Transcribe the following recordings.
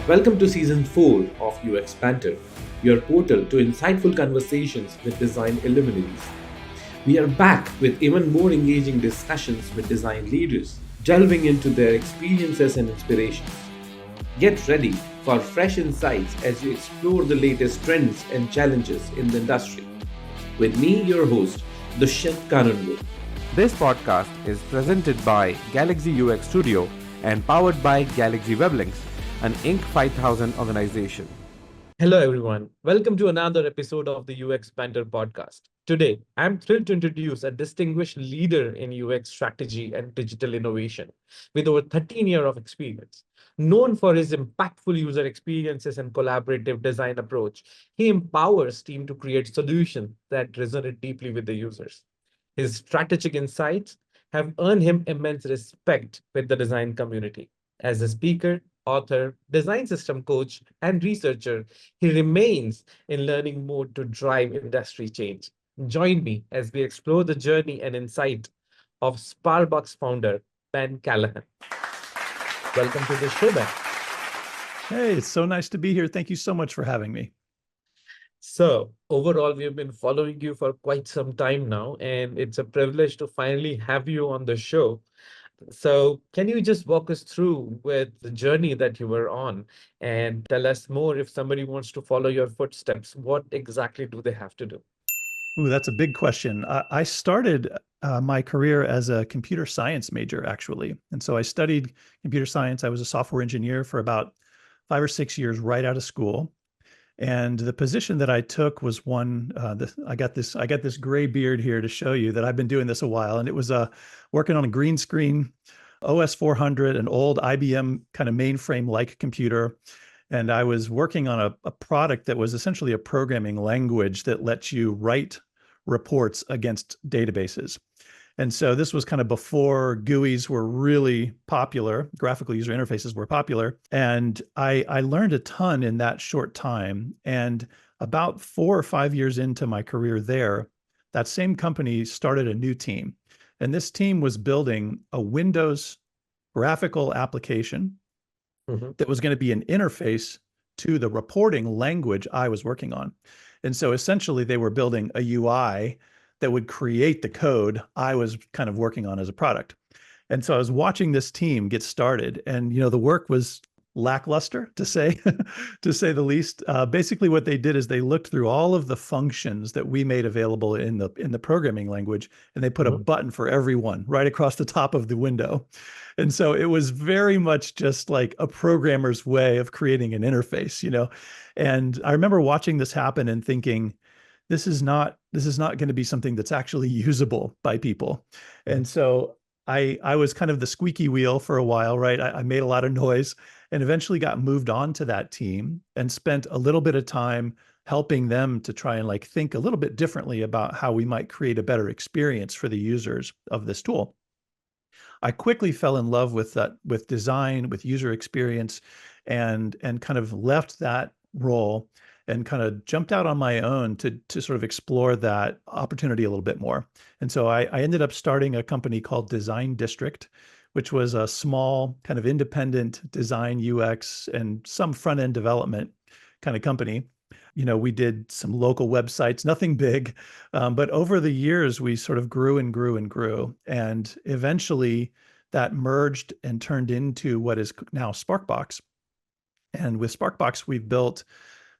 Welcome to Season 4 of UX Banter, your portal to insightful conversations with design illuminaries. We are back with even more engaging discussions with design leaders, delving into their experiences and inspirations. Get ready for fresh insights as we explore the latest trends and challenges in the industry. With me, your host, Dushyant Kanungo. This podcast is presented by Galaxy UX Studio and powered by Galaxy Weblinks, an Inc. 5000 organization. Hello, everyone. Welcome to another episode of the UX Banter podcast. Today, I'm thrilled to introduce a distinguished leader in UX strategy and digital innovation with over 13 years of experience. Known for his impactful user experiences and collaborative design approach, he empowers teams to create solutions that resonate deeply with the users. His strategic insights have earned him immense respect with the design community. As a speaker, author, design system coach, and researcher, he remains in learning mode to drive industry change. Join me as we explore the journey and insight of Sparkbox founder Ben Callahan. Welcome to the show, Ben. Hey, it's so nice to be here. Thank you so much for having me. So, overall, we've been following you for quite some time now, and it's a privilege to finally have you on the show. So, can you just walk us through with the journey that you were on and tell us more if somebody wants to follow your footsteps? What exactly do they have to do? Ooh, that's a big question. I started my career as a computer science major, actually. And so I studied computer science. I was a software engineer for about 5 or 6 years right out of school. And the position that I took was one. I got this gray beard here to show you that I've been doing this a while, and it was working on a green screen, OS 400, an old IBM kind of mainframe-like computer, and I was working on a product that was essentially a programming language that lets you write reports against databases. And so this was kind of before GUIs were really popular, graphical user interfaces were popular. And I learned a ton in that short time. And about 4 or 5 years into my career there, that same company started a new team. And this team was building a Windows graphical application that was going to be an interface to the reporting language I was working on. And so essentially they were building a UI that would create the code I was kind of working on as a product. And so I was watching this team get started, and the work was lackluster to say to say the least. Basically, what they did is they looked through all of the functions that we made available in the programming language, and they put a button for every one right across the top of the window. And so it was very much just like a programmer's way of creating an interface, And I remember watching this happen and thinking, this is not going to be something that's actually usable by people. And so I was kind of the squeaky wheel for a while, right? I made a lot of noise and eventually got moved on to that team and spent a little bit of time helping them to try and think a little bit differently about how we might create a better experience for the users of this tool. I quickly fell in love with design, with user experience, and kind of left that role and kind of jumped out on my own to sort of explore that opportunity a little bit more. And so I ended up starting a company called Design District, which was a small kind of independent design UX and some front-end development kind of company. We did some local websites, nothing big, but over the years, we sort of grew and grew and grew. And eventually that merged and turned into what is now Sparkbox. And with Sparkbox, we've built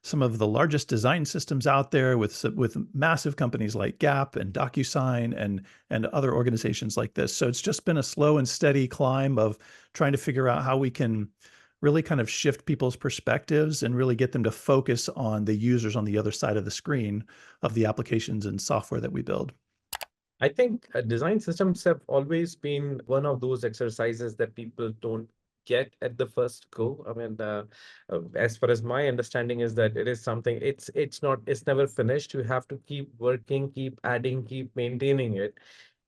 some of the largest design systems out there with massive companies like Gap and DocuSign and other organizations like this. So it's just been a slow and steady climb of trying to figure out how we can really kind of shift people's perspectives and really get them to focus on the users on the other side of the screen of the applications and software that we build. I think design systems have always been one of those exercises that people don't get at the first go. I mean, as far as my understanding is that it is something, it's never finished. You have to keep working, keep adding, keep maintaining it.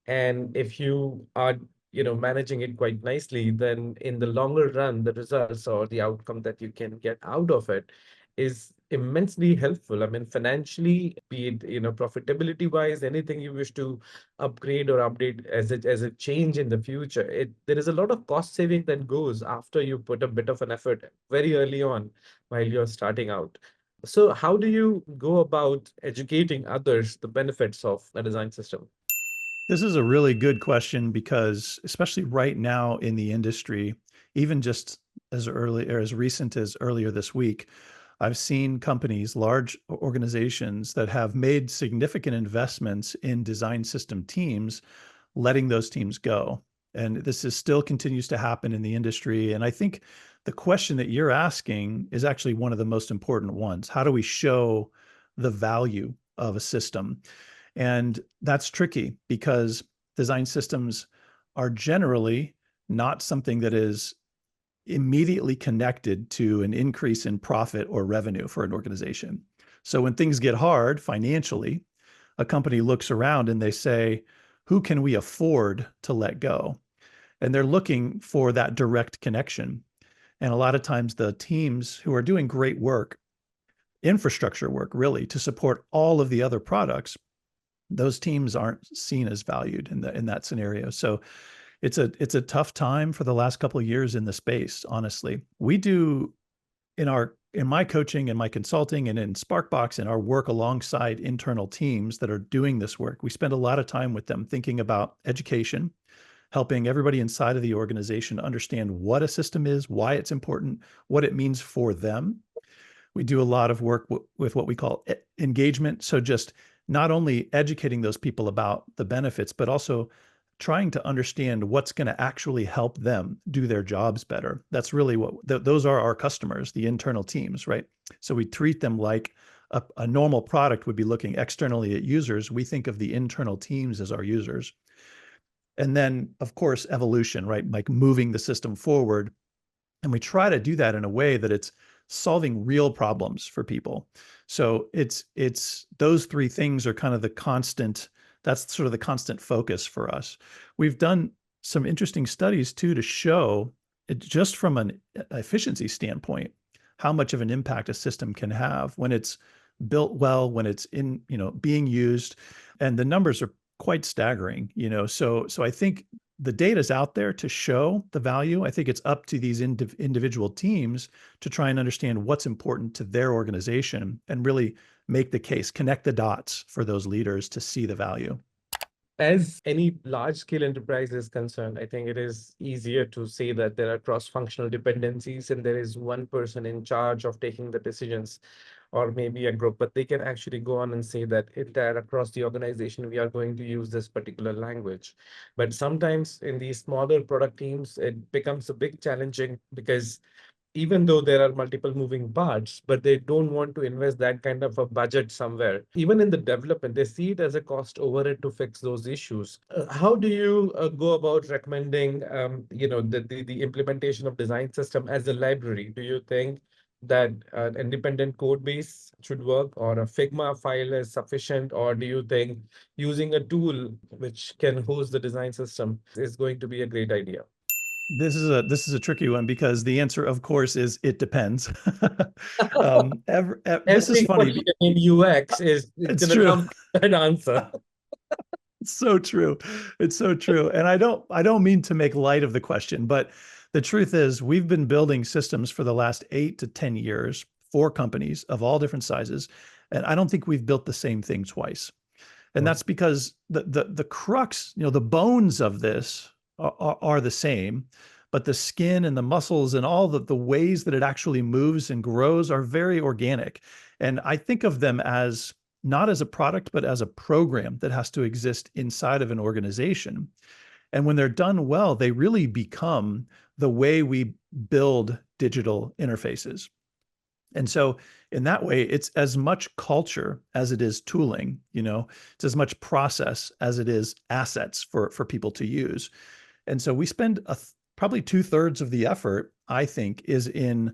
And if you are, managing it quite nicely, then in the longer run, the results or the outcome that you can get out of it is immensely helpful. I mean, financially, be it, profitability wise, anything you wish to upgrade or update as a change in the future. There is a lot of cost saving that goes after you put a bit of an effort very early on while you're starting out. So how do you go about educating others the benefits of a design system? This is a really good question because, especially right now in the industry, even just as early or as recent as earlier this week, I've seen companies, large organizations that have made significant investments in design system teams, letting those teams go. And this is still continues to happen in the industry. And I think the question that you're asking is actually one of the most important ones. How do we show the value of a system? And that's tricky because design systems are generally not something that is immediately connected to an increase in profit or revenue for an organization. So when things get hard financially, a company looks around and they say, who can we afford to let go? And they're looking for that direct connection. And a lot of times the teams who are doing great work, infrastructure work really, to support all of the other products, those teams aren't seen as valued in that scenario. So it's a tough time for the last couple of years in the space, honestly. We do in my coaching and my consulting and in Sparkbox and our work alongside internal teams that are doing this work, we spend a lot of time with them thinking about education, helping everybody inside of the organization understand what a system is, why it's important, what it means for them. We do a lot of work with what we call engagement. So just not only educating those people about the benefits, but also trying to understand what's going to actually help them do their jobs better. That's really what those are our customers, the internal teams, right? So we treat them like a normal product would be looking externally at users. We think of the internal teams as our users. And then, of course, evolution, right? Like moving the system forward. And we try to do that in a way that it's solving real problems for people. So it's those three things are kind of the constant, that's sort of the constant focus for us. We've done some interesting studies too to show it just from an efficiency standpoint, how much of an impact a system can have when it's built well, when it's in, being used. And the numbers are quite staggering, so I think the data is out there to show the value. I think it's up to these individual teams to try and understand what's important to their organization and really make the case, connect the dots for those leaders to see the value. As any large scale enterprise is concerned, I think it is easier to say that there are cross-functional dependencies and there is one person in charge of taking the decisions, or maybe a group, but they can actually go on and say that across the organization, we are going to use this particular language. But sometimes in these smaller product teams, it becomes a big challenging because even though there are multiple moving parts, but they don't want to invest that kind of a budget somewhere. Even in the development, they see it as a cost overhead to fix those issues. How do you go about recommending, the implementation of design system as a library? Do you think that an independent code base should work, or a Figma file is sufficient, or do you think using a tool which can host the design system is going to be a great idea? This is a tricky one because the answer, of course, is it depends. This is Every funny. question in UX is It's going to true. come to an answer. It's so true. It's so true. And I don't mean to make light of the question, but the truth is we've been building systems for the last 8 to 10 years for companies of all different sizes. And I don't think we've built the same thing twice. And that's because the crux, the bones of this are the same, but the skin and the muscles and all the ways that it actually moves and grows are very organic. And I think of them as not as a product, but as a program that has to exist inside of an organization. And when they're done well, they really become the way we build digital interfaces. And so in that way, it's as much culture as it is tooling, it's as much process as it is assets for people to use. And so we spend probably 2/3 of the effort, I think, is in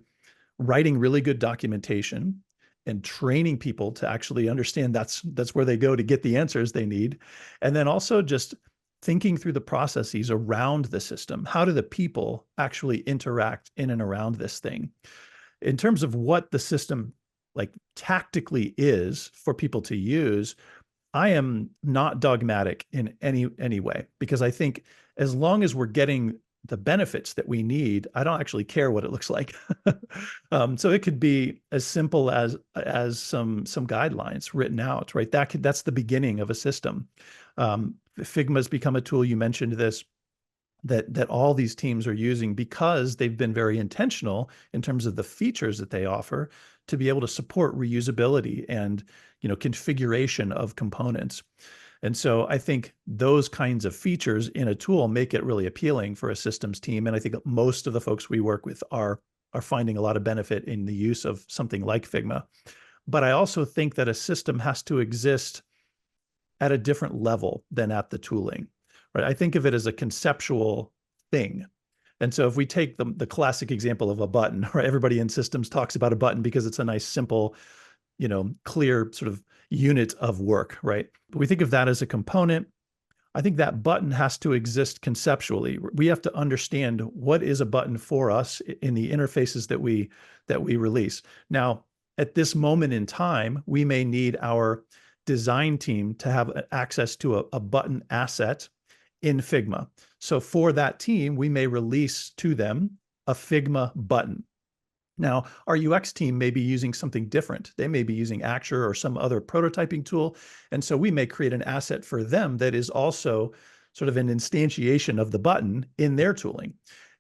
writing really good documentation and training people to actually understand that's where they go to get the answers they need. And then also just thinking through the processes around the system. How do the people actually interact in and around this thing? In terms of what the system like tactically is for people to use, I am not dogmatic in any way, because I think as long as we're getting the benefits that we need, I don't actually care what it looks like. So it could be as simple as some guidelines written out, right? That's the beginning of a system. Figma's become a tool. You mentioned this, that all these teams are using because they've been very intentional in terms of the features that they offer to be able to support reusability and, configuration of components. And so I think those kinds of features in a tool make it really appealing for a systems team. And I think most of the folks we work with are finding a lot of benefit in the use of something like Figma. But I also think that a system has to exist at a different level than at the tooling, right? I think of it as a conceptual thing. And so if we take the classic example of a button, right? Everybody in systems talks about a button because it's a nice, simple, clear sort of unit of work, right? But we think of that as a component. I think that button has to exist conceptually. We have to understand what is a button for us in the interfaces that we release. Now, at this moment in time, we may need our design team to have access to a button asset in Figma. So for that team, we may release to them a Figma button. Now, our UX team may be using something different. They may be using Acture or some other prototyping tool. And so we may create an asset for them that is also sort of an instantiation of the button in their tooling.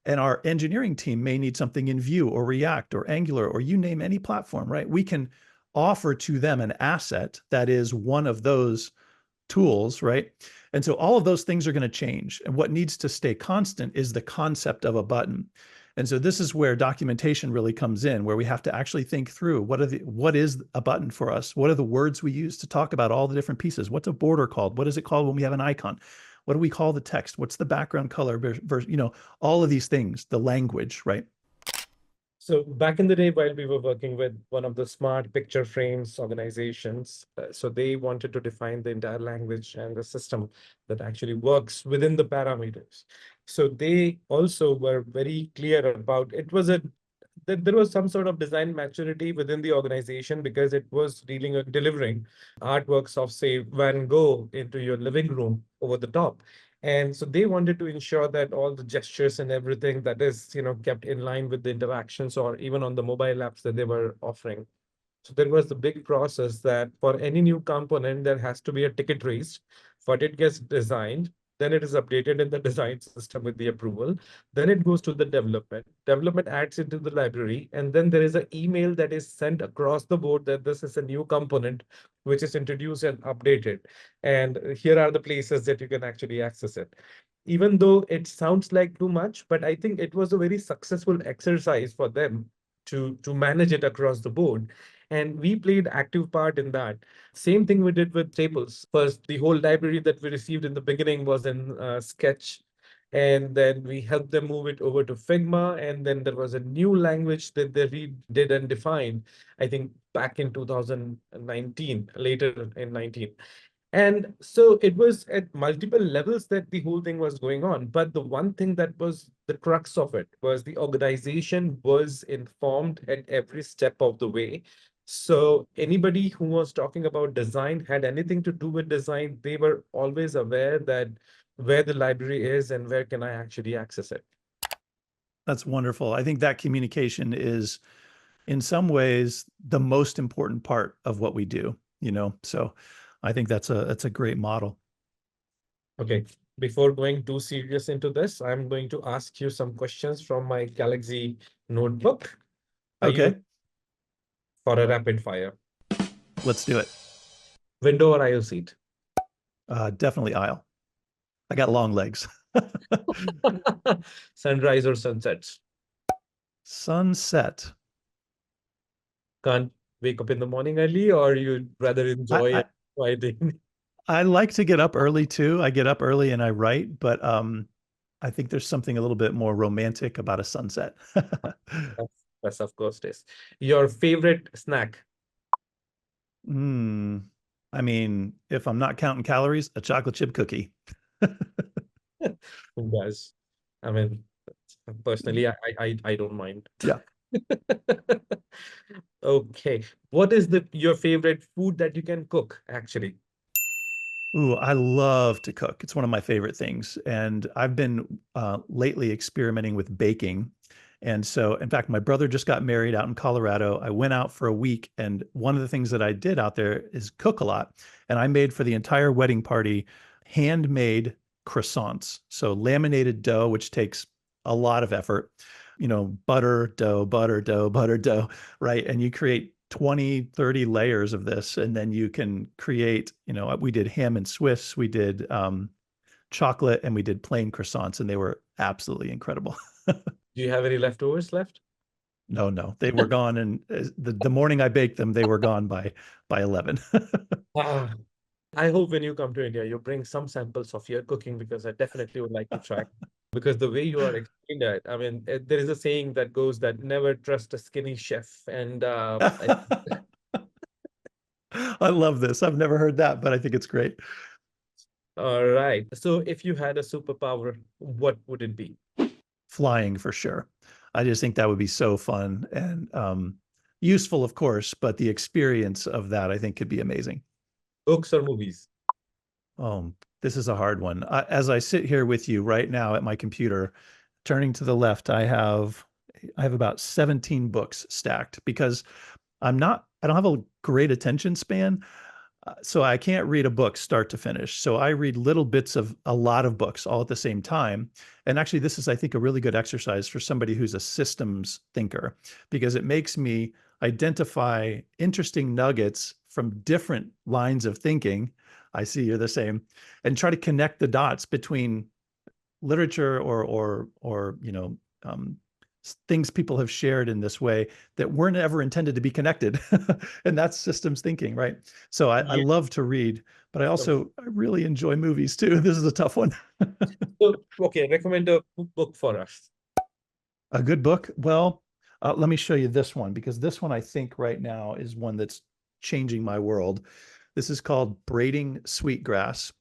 And our engineering team may need something in Vue or React or Angular, or you name any platform, right? We can offer to them an asset that is one of those tools, right? And so all of those things are going to change. And what needs to stay constant is the concept of a button. And so this is where documentation really comes in, where we have to actually think through what is a button for us? What are the words we use to talk about all the different pieces? What's a border called? What is it called when we have an icon? What do we call the text? What's the background color versus, all of these things, the language, right? So back in the day, while we were working with one of the smart picture frames organizations, so they wanted to define the entire language and the system that actually works within the parameters. So they also were very clear about it was that there was some sort of design maturity within the organization because it was dealing with delivering artworks of, say, Van Gogh into your living room over the top. And so they wanted to ensure that all the gestures and everything that is, kept in line with the interactions or even on the mobile apps that they were offering. So there was the big process that for any new component, there has to be a ticket raised, but it gets designed, then it is updated in the design system with the approval. Then it goes to the development. Development adds it to the library, and then there is an email that is sent across the board that this is a new component which is introduced and updated. And here are the places that you can actually access it. Even though it sounds like too much, but I think it was a very successful exercise for them to manage it across the board. And we played active part in that. Same thing we did with tables. First, the whole library that we received in the beginning was in Sketch. And then we helped them move it over to Figma. And then there was a new language that they redid and defined, I think back in 2019, later in 19. And so it was at multiple levels that the whole thing was going on. But the one thing that was the crux of it was the organization was informed at every step of the way. So anybody who was talking about design had anything to do with design, they were always aware that where the library is and where can I actually access it. That's wonderful. I think that communication is in some ways the most important part of what we do, so I think that's a great model. Okay, before going too serious into this, I'm going to ask you some questions from my Galaxy notebook. Are Okay, you for a rapid fire? let's do it. Window or aisle seat? Definitely aisle. I got long legs. Sunrise or sunsets? Sunset. Can't wake up in the morning early, or you'd rather enjoy I, it writing? I like to get up early too. I get up early and I write, but I think there's something a little bit more romantic about a sunset. That's of course is. Your favorite snack? I mean, if I'm not counting calories, a chocolate chip cookie. Who does? I mean, personally, I don't mind. Yeah. Okay. What is your favorite food that you can cook, actually? Ooh, I love to cook. It's one of my favorite things. And I've been lately experimenting with baking. And so, in fact, my brother just got married out in Colorado. I went out for a week, and one of the things that I did out there is cook a lot. And I made for the entire wedding party handmade croissants. So, laminated dough, which takes a lot of effort, butter, dough, butter, dough, butter, dough, right? And you create 20, 30 layers of this, and then you can create, we did ham and Swiss, we did chocolate, and we did plain croissants, and they were absolutely incredible. Do you have any leftovers left? No, they were gone, and the morning I baked them, they were gone by 11. Ah, I hope when you come to India, you bring some samples of your cooking because I definitely would like to try. Because the way you are explaining that, I mean, there is a saying that goes that never trust a skinny chef. And I love this. I've never heard that, but I think it's great. all right. So if you had a superpower, what would it be? Flying for sure. I just think that would be so fun and useful, of course, but the experience of that I think could be amazing. Books or movies? Oh, this is a hard one. As I sit here with you right now at my computer, turning to the left, I have about 17 books stacked because I don't have a great attention span. So I can't read a book start to finish. So I read little bits of a lot of books all at the same time. And actually, this is, I think, a really good exercise for somebody who's a systems thinker because it makes me identify interesting nuggets from different lines of thinking. I see you're the same, and try to connect the dots between literature or things people have shared in this way that weren't ever intended to be connected. And that's systems thinking, right? So I Yeah. love to read, but I really enjoy movies too. This is a tough one. So, okay, recommend a book for us. A good book? Well, let me show you this one because this one I think right now is one that's changing my world. This is called Braiding Sweetgrass.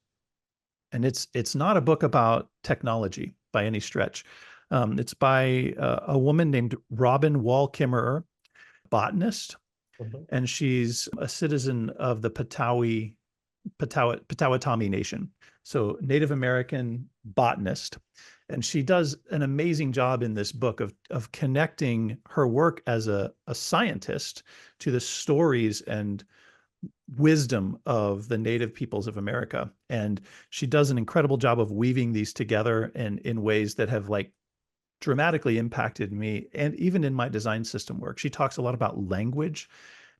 And it's not a book about technology by any stretch. It's by a woman named Robin Wall Kimmerer, botanist, Mhm. and she's a citizen of the Potawatomi Nation, so Native American botanist. And she does an amazing job in this book of connecting her work as a scientist to the stories and wisdom of the native peoples of America. And she does an incredible job of weaving these together in ways that have like dramatically impacted me and even in my design system work. She talks a lot about language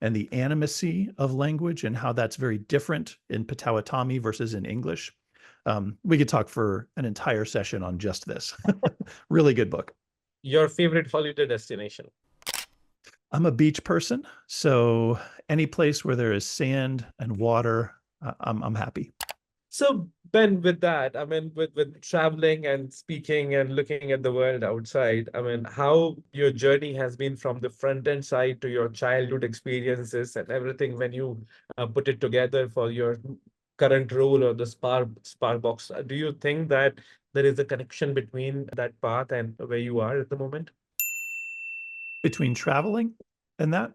and the animacy of language and how that's very different in Potawatomi versus in English. We could talk for an entire session on just this. Really good book. Your favorite holiday destination? I'm a beach person, so any place where there is sand and water, I'm happy. So, Ben, with that, I mean, with traveling and speaking and looking at the world outside, I mean, how your journey has been from the front end side to your childhood experiences and everything when you put it together for your current role or the Sparkbox. Do you think that there is a connection between that path and where you are at the moment? Between traveling and that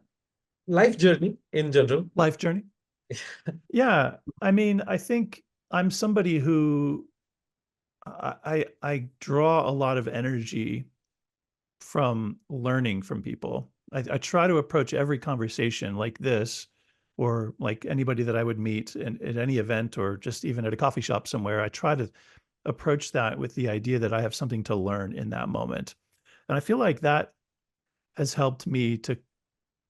Life journey in general. life journey. Yeah, I mean, I think I'm somebody who I draw a lot of energy from learning from people. I try to approach every conversation like this, or like anybody that I would meet at any event, or just even at a coffee shop somewhere. I try to approach that with the idea that I have something to learn in that moment. And I feel like that has helped me to,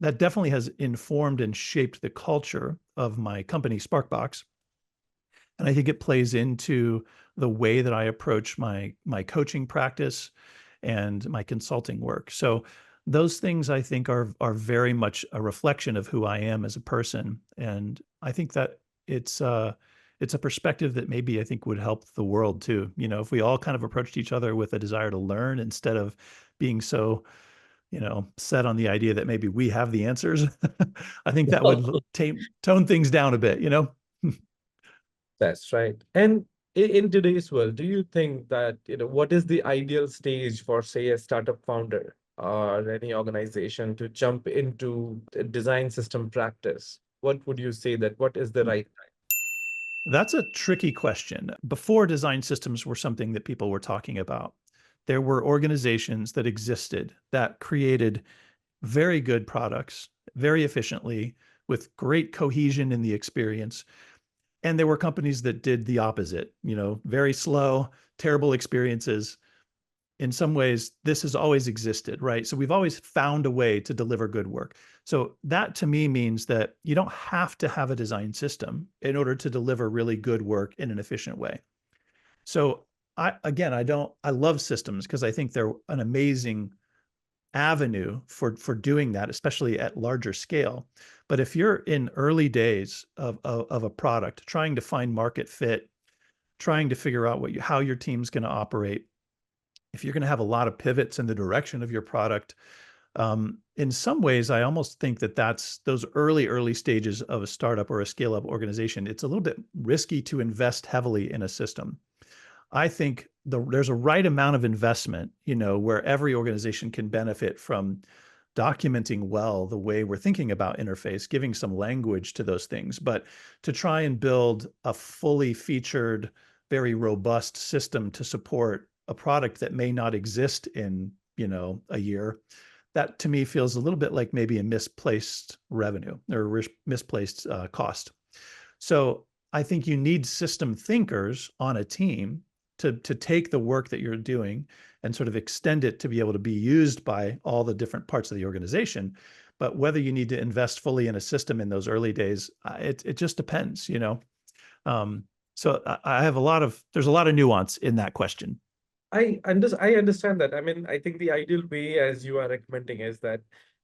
that definitely has informed and shaped the culture of my company, Sparkbox. And I think it plays into the way that I approach my coaching practice and my consulting work. So those things I think are very much a reflection of who I am as a person. And I think that it's a perspective that maybe I think would help the world too. If we all kind of approached each other with a desire to learn instead of being so, set on the idea that maybe we have the answers, I think that would tone things down a bit. That's right. And in today's world, do you think that, what is the ideal stage for, say, a startup founder? or any organization to jump into a design system practice, what would you say that what is the right time? That's a tricky question. Before design systems were something that people were talking about, there were organizations that existed that created very good products very efficiently with great cohesion in the experience. And there were companies that did the opposite, very slow, terrible experiences. In some ways, this has always existed, right? So we've always found a way to deliver good work. So that to me means that you don't have to have a design system in order to deliver really good work in an efficient way. So I love systems because I think they're an amazing avenue for doing that, especially at larger scale. But if you're in early days of a product, trying to find market fit, trying to figure out how your team's going to operate, if you're going to have a lot of pivots in the direction of your product, in some ways, I almost think that that's those early stages of a startup or a scale-up organization. It's a little bit risky to invest heavily in a system. I think there's a right amount of investment, where every organization can benefit from documenting well the way we're thinking about interface, giving some language to those things. But to try and build a fully featured, very robust system to support a product that may not exist in, a year, that to me feels a little bit like maybe a misplaced revenue or misplaced cost. So I think you need system thinkers on a team to take the work that you're doing and sort of extend it to be able to be used by all the different parts of the organization. But whether you need to invest fully in a system in those early days, it just depends, So there's a lot of nuance in that question. I understand that. I mean, I think the ideal way, as you are recommending, is that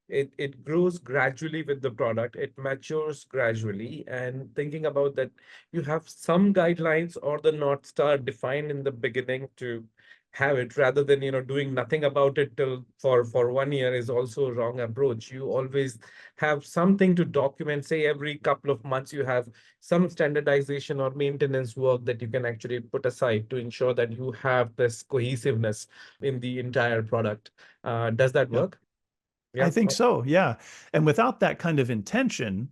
it grows gradually with the product, it matures gradually, and thinking about that, you have some guidelines or the North Star defined in the beginning to have it, rather than doing nothing about it till for 1 year is also a wrong approach. You always have something to document. Say every couple of months you have some standardization or maintenance work that you can actually put aside to ensure that you have this cohesiveness in the entire product. Does that Yeah, work? I Yeah. think so. Yeah. And without that kind of intention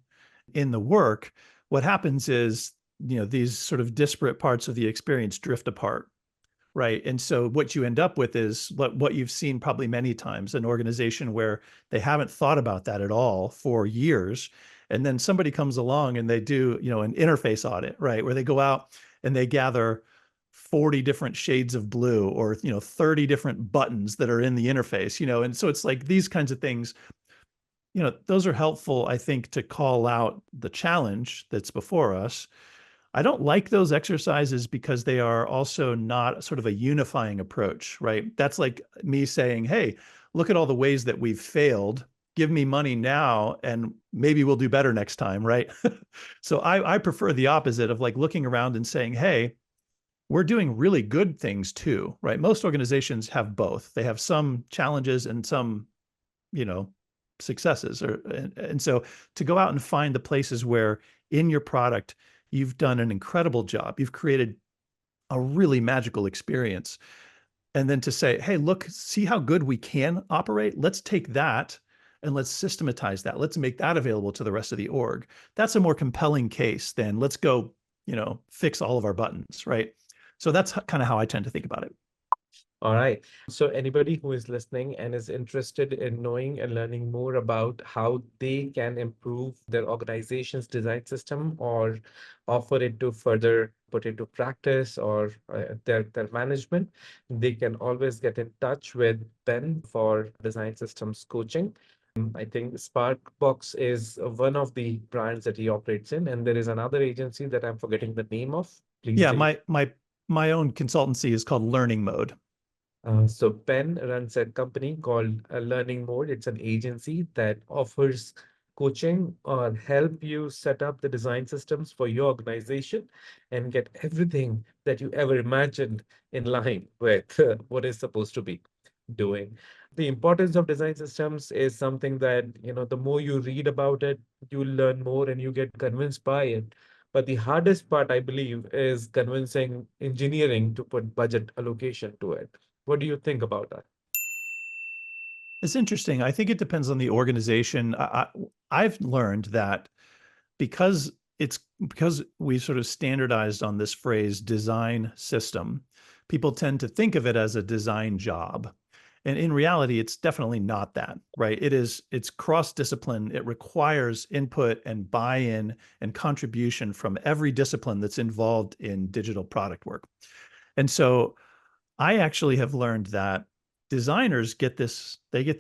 in the work, what happens is, these sort of disparate parts of the experience drift apart. Right. And so what you end up with is what you've seen probably many times, an organization where they haven't thought about that at all for years. And then somebody comes along and they do, an interface audit, right, where they go out and they gather 40 different shades of blue or, 30 different buttons that are in the interface, and so it's like these kinds of things, those are helpful, I think, to call out the challenge that's before us. I don't like those exercises because they are also not sort of a unifying approach, right? That's like me saying, hey, look at all the ways that we've failed. Give me money now and maybe we'll do better next time, right? So I prefer the opposite of like looking around and saying, hey, we're doing really good things too, right? Most organizations have both. They have some challenges and some, you know, successes. And so to go out and find the places where in your product, you've done an incredible job. You've created a really magical experience. And then to say, hey, look, see how good we can operate. Let's take that and let's systematize that. Let's make that available to the rest of the org. That's a more compelling case than let's go, fix all of our buttons, right? So that's kind of how I tend to think about it. All right. So anybody who is listening and is interested in knowing and learning more about how they can improve their organization's design system or offer it to further put into practice or their management, they can always get in touch with Ben for design systems coaching. I think Sparkbox is one of the brands that he operates in, and there is another agency that I'm forgetting the name of. Please Yeah, take. my own consultancy is called Learning Mode. So Ben runs a company called Learning Mode. It's an agency that offers coaching or help you set up the design systems for your organization and get everything that you ever imagined in line with what is supposed to be doing. The importance of design systems is something that, the more you read about it, you learn more and you get convinced by it. But the hardest part, I believe, is convincing engineering to put budget allocation to it. What do you think about that? It's interesting. I think it depends on the organization. I've learned that because we sort of standardized on this phrase design system, people tend to think of it as a design job. And in reality, it's definitely not that, right? It's cross-discipline. It requires input and buy-in and contribution from every discipline that's involved in digital product work. And so I actually have learned that designers get the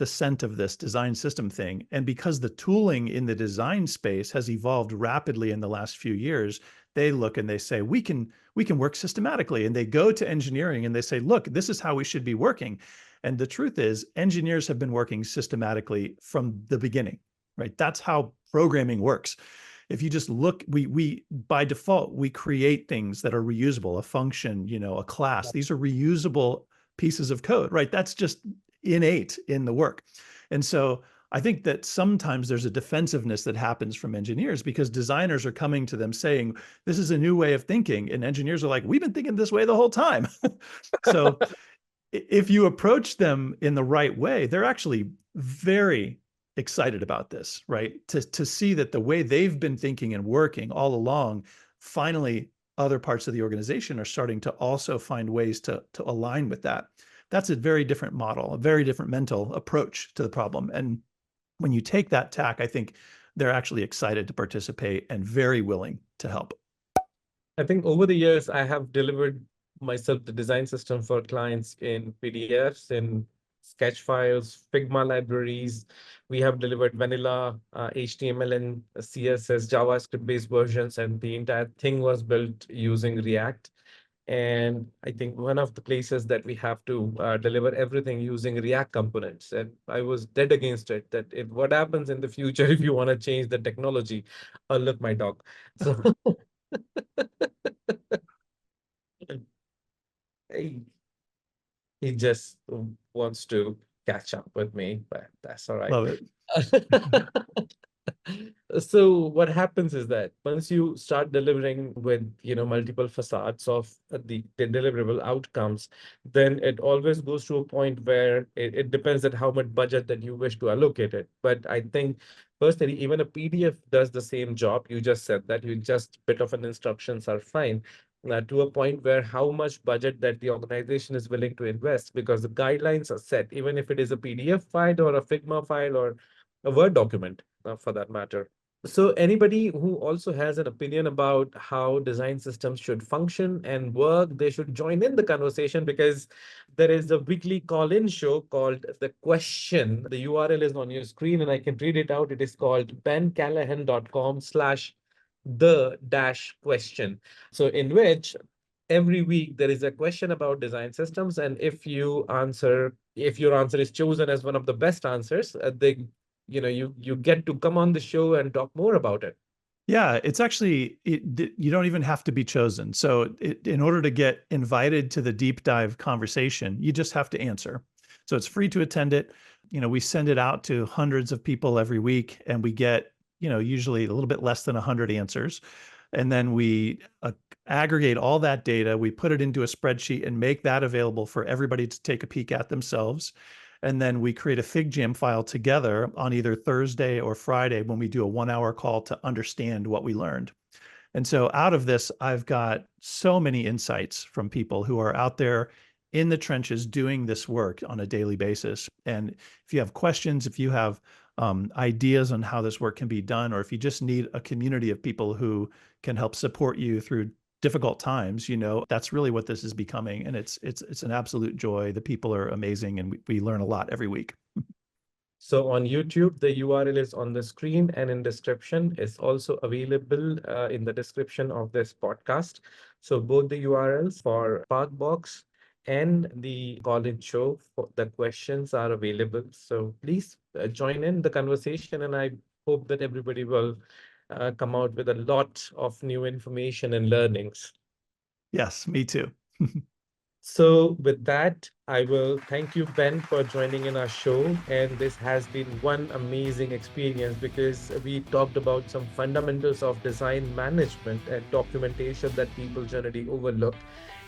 scent of this design system thing. And because the tooling in the design space has evolved rapidly in the last few years, they look and they say, we can work systematically. And they go to engineering and they say, look, this is how we should be working. And the truth is, engineers have been working systematically from the beginning, right? That's how programming works. If you just look, we by default, we create things that are reusable, a function, a class. These are reusable pieces of code, right? That's just innate in the work. And so I think that sometimes there's a defensiveness that happens from engineers because designers are coming to them saying, this is a new way of thinking. And engineers are like, we've been thinking this way the whole time. So if you approach them in the right way, they're actually very excited about this, right? To see that the way they've been thinking and working all along, finally, other parts of the organization are starting to also find ways to align with that. That's a very different model, a very different mental approach to the problem. And when you take that tack, I think they're actually excited to participate and very willing to help. I think over the years, I have delivered myself the design system for clients in PDFs, in sketch files, Figma libraries. We have delivered vanilla HTML and CSS, JavaScript-based versions, and the entire thing was built using React. And I think one of the places that we have to deliver everything using React components. And I was dead against it, that if what happens in the future, if you want to change the technology, look, my dog. So he just wants to catch up with me, but that's all right. Love it. So what happens is that once you start delivering with multiple facades of the deliverable outcomes, then it always goes to a point where it depends on how much budget that you wish to allocate it. But I think personally, even a PDF does the same job. You just said that you just bit of an instructions are fine. To a point where how much budget that the organization is willing to invest, because the guidelines are set, even if it is a PDF file or a Figma file or a Word document, for that matter. So anybody who also has an opinion about how design systems should function and work, they should join in the conversation, because there is a weekly call-in show called The Question. The URL is on your screen and I can read it out. It is called bencallahan.com/the-question. So in which every week there is a question about design systems. And if your answer is chosen as one of the best answers, you get to come on the show and talk more about it. Yeah, it's actually, you don't even have to be chosen. So in order to get invited to the deep dive conversation, you just have to answer. So it's free to attend it. We send it out to hundreds of people every week, and we get, usually a little bit less than 100 answers. And then we aggregate all that data, we put it into a spreadsheet and make that available for everybody to take a peek at themselves. And then we create a FigJam file together on either Thursday or Friday when we do a 1-hour call to understand what we learned. And so out of this, I've got so many insights from people who are out there in the trenches doing this work on a daily basis. And if you have questions, if you have ideas on how this work can be done, or if you just need a community of people who can help support you through difficult times, that's really what this is becoming. And it's an absolute joy. The people are amazing, and we learn a lot every week. So on YouTube, the URL is on the screen and in description. It's also available in the description of this podcast. So both the URLs for Sparkbox and the call-in show, for the questions are available. So please join in the conversation, and I hope that everybody will come out with a lot of new information and learnings. Yes, me too. So with that, I will thank you, Ben, for joining in our show. And this has been one amazing experience, because we talked about some fundamentals of design management and documentation that people generally overlook.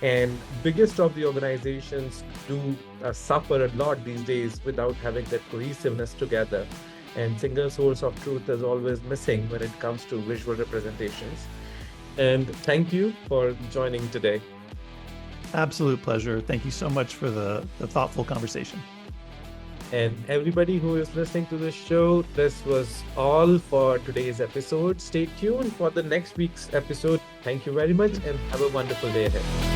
And biggest of the organizations do suffer a lot these days without having that cohesiveness together. And single source of truth is always missing when it comes to visual representations. And thank you for joining today. Absolute pleasure. Thank you so much for the thoughtful conversation. And everybody who is listening to this show, this was all for today's episode. Stay tuned for the next week's episode. Thank you very much and have a wonderful day ahead.